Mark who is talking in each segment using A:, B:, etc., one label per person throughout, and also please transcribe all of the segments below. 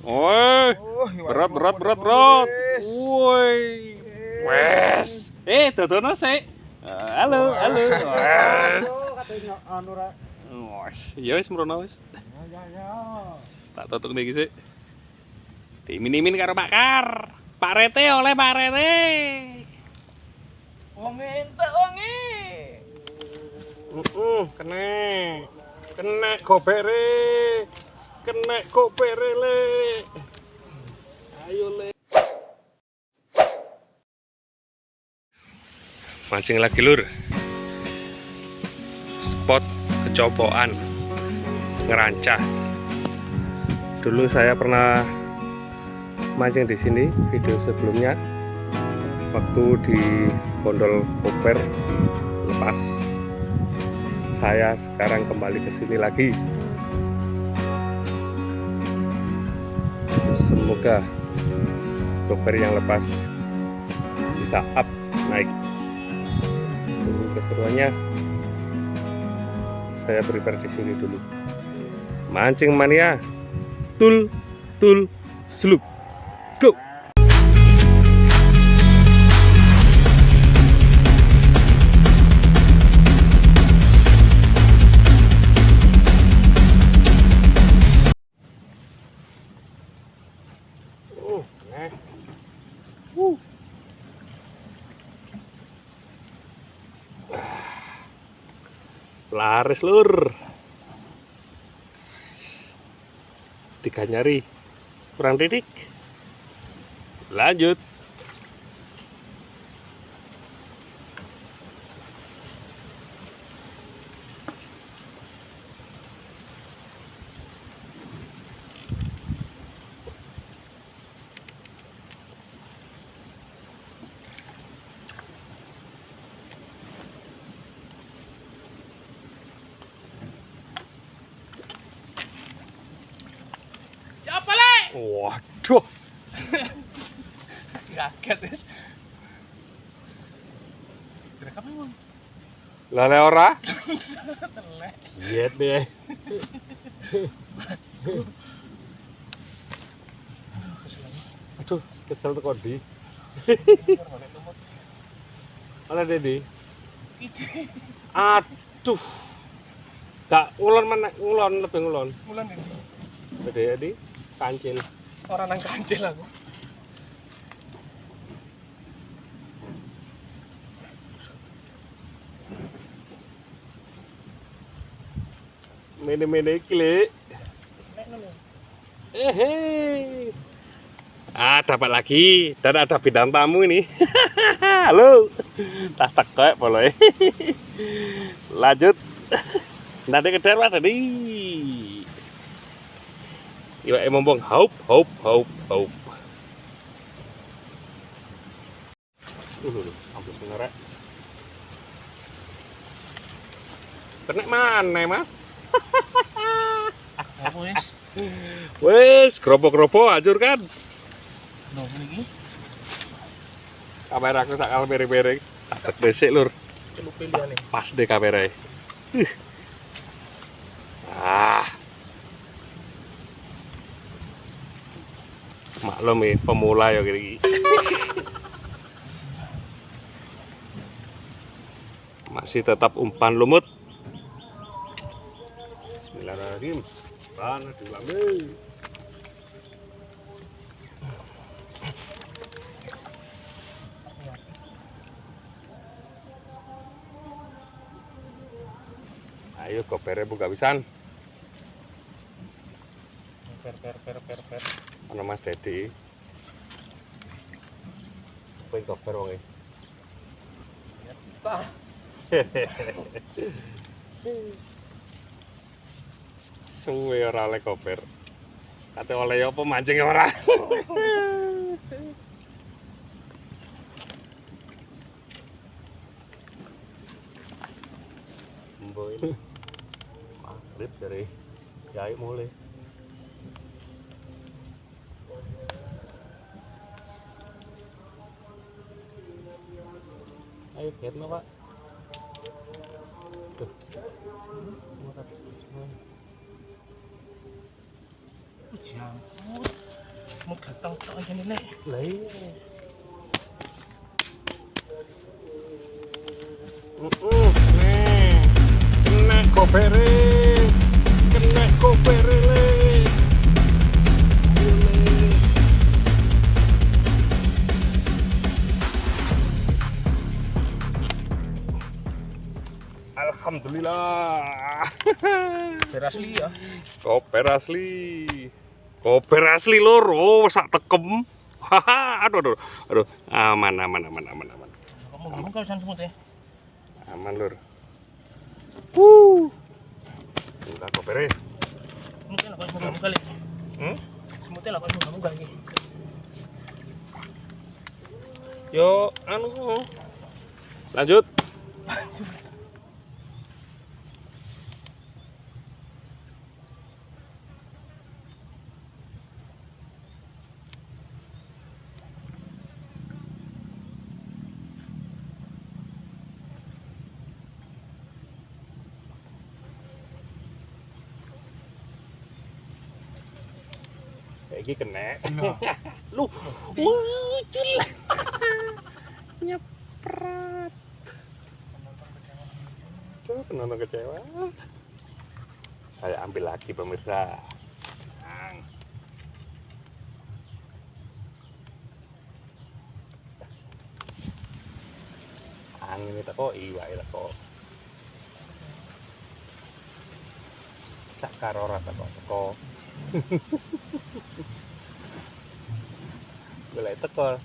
A: Woi, berat. Woi, wes. Dodono sih. Halo. Wes. Wes, ya wis mrono wis.
B: Ya.
A: Tak tutuk niki sik. Dimin-min karo bakar. Pak Rete oleh Pak Rete.
B: Wonge entek wonge.
A: Kena gobere. Kena gobere le. Ayo le. Mancing lagi lur. Spot kecopokan ngerancah. Dulu saya pernah mancing di sini video sebelumnya waktu di Gondol Koper lepas. Saya sekarang kembali ke sini lagi. Semoga koper yang lepas bisa up naik. Tunggu keseruannya. Saya prepare di sini dulu. Mancing mania. Tul slup. Go. Laris lur. 3 nyari kurang titik. Lanjut. Waduh.
B: Kaget wis. Direkam emang.
A: Lale ora?
B: Telek.
A: Iya deh. Aduh, kesel tuh Kodi. Oleh Dedi. Aduh. Gak ngulon mana ngulon lebih ngulon.
B: Mulan ini.
A: Dedi kancil.
B: Orang nang kancil aku.
A: Mene klik. Dapat lagi dan ada bidang tamu ini. Halo. Tas tekek boleh. Lanjut. Nanti kejar Mas tadi. Iwak ngomong haup. Hampir ngerek. Kena mana, Mas?
B: Aku wis.
A: Wes, gropo-gropo hancur kan?
B: Loh, iki.
A: Kameraku sakal miring-miring. Adek besik lur.
B: Celupin dia nih.
A: Pas deh kameranya. Maklum ya, pemula ya gini. Masih tetap umpan lumut. Bismillahirrahmanirrahim. Panas dilambe. Ayo kopere buka pisan.
B: Per.
A: Ana Mas Dedi. Kowe koper wong e.
B: Tah.
A: Suwe ora oleh koper. Kate oleh apa mancing ora. Mbok ini. Magrib dari Yai mulai. Ayo kiatnya Pak. Tuh.
B: Jangan. Mau gatang tok ngene nek.
A: Lah iya. Nih. Kena kopere. Kena kopere le. Ayo le. Alhamdulillah.
B: Ber asli ya.
A: Koper asli. Koper asli lur. Oh, sak tekem. Haha, aduh. Aman.
B: Kamu ngomong kalau san semut ya.
A: Aman lur. Udah kopere.
B: Semutnya lah kok muka kali.
A: Hmm?
B: Semutnya lah kok muka lagi.
A: Yo, anu. Lanjut. Iki kena. Lu, muncul. Nyeprat. Tuh, penonton kecewa. Saya ambil lagi pemirsa. Angin itu kok iwak itu kok. Sakar ora teko. Boleh teko.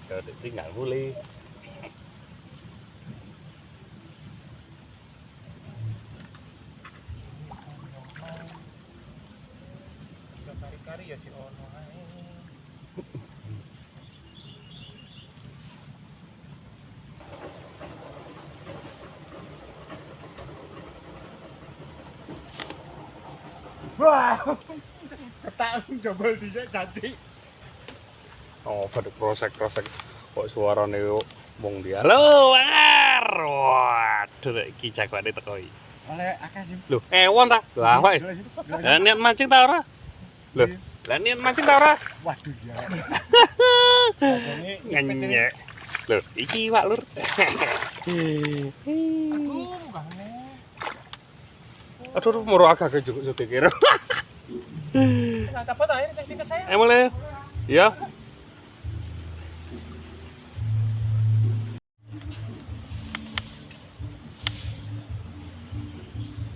A: Kalau tinggal mulai.
B: Kari-kari ya si ono ae. Wah. Ketak jebol dhisik janji.
A: Oh, pada prosek. Kok suarane mung dia. Halo, War. Waduh, iki jagoane teko iki.
B: Oleh akeh sih.
A: Lho, ewon ta? Lah, wae. Lah niat mancing ta ora? Lho, lah niat mancing ta ora?
B: Waduh ya.
A: Ngenyek. Lho, iki iwak lur. Aduh, moro agak juk kira.
B: Nah, dapat air kasih ke saya.
A: Emang ya.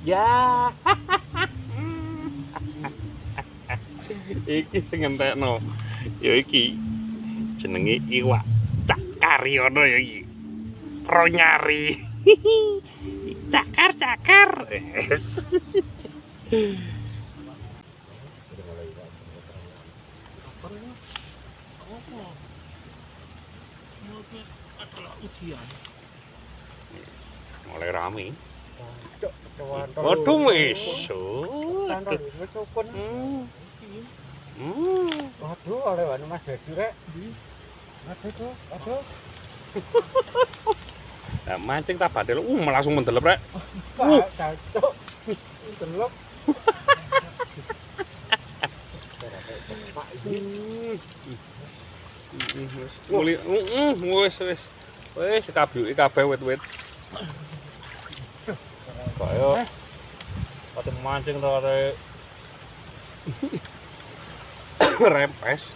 A: Ya. Iki sing entekno. Ya iki jenenge iwak cakar ono ya iki. Pro nyari. Cakar. Yes. Mulai rame. Waduh meso.
B: Waduh, oleh wanu Mas Dedi rek. Aduh.
A: Nah, mancing tak badel, langsung mendelep rek.
B: Cacok. Mendelep.
A: Wis kabyuke kabeh wit-wit. Kaya kate mancing to arek rempes.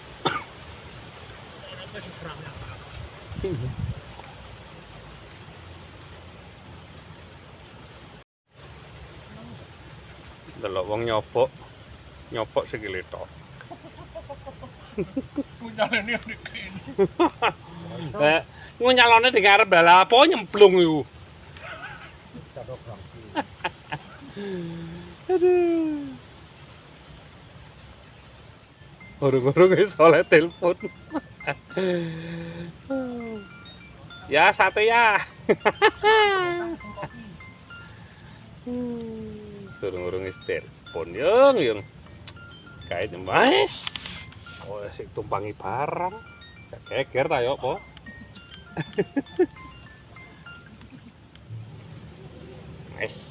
A: Delok wong nyopok sikile tok.
B: Punyane iki kene.
A: Nyalone di ngarep lha apa nyemplung iku. Aduh. Urung-urung wis oleh telepon. Ya sate ya. Urung-urung wis telepon yung. Kait mas. Oh sik tumpangi barang. Geger ta yo apa? Mes.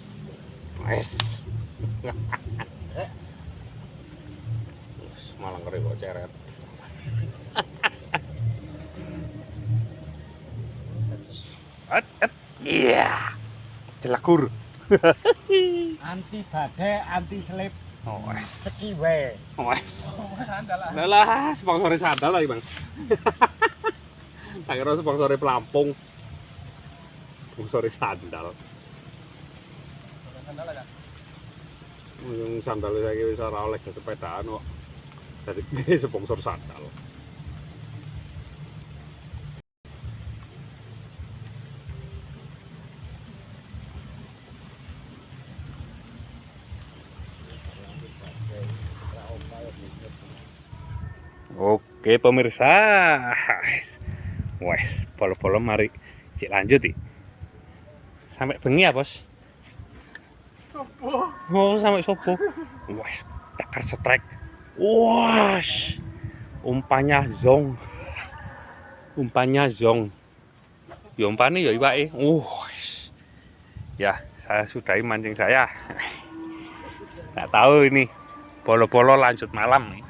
A: Malang kere kok ceret. Iya. Celakur.
B: Anti badai, anti selip.
A: Oh, wes.
B: Sekiwe.
A: Wes. Lah, sponsore sandal lagi, Bang. Tak kira sponsore pelampung. Sponsore sandal.
B: Sandal aja.
A: Yang sandal saya bisa ora oleh ke sepedaan kok. Jadi sponsor sandal. Oke pemirsa, wes polo-polo mari cik lanjut nih. Sampai bengi ya bos?
B: Sopo?
A: Oh sampai sopo? Wes cakar setrek. Wash, umpannya zong, umpannya zong. Ya umpannya ya iwake. Ya saya sudahi mancing saya. Nggak tahu ini polo-polo lanjut malam nih.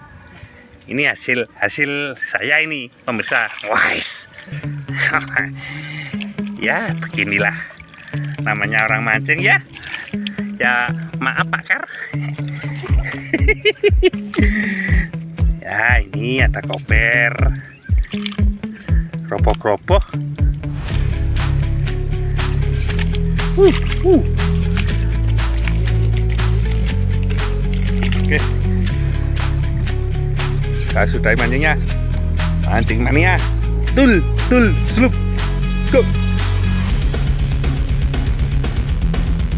A: Ini hasil saya ini pemirsa. Wais. Ya beginilah namanya orang mancing ya. Ya maaf Pak Kar. Ya ini ada koper, keropok-keropok. Oke. Saya sudah mancingnya. Mancing mania. Tul, slup. Go.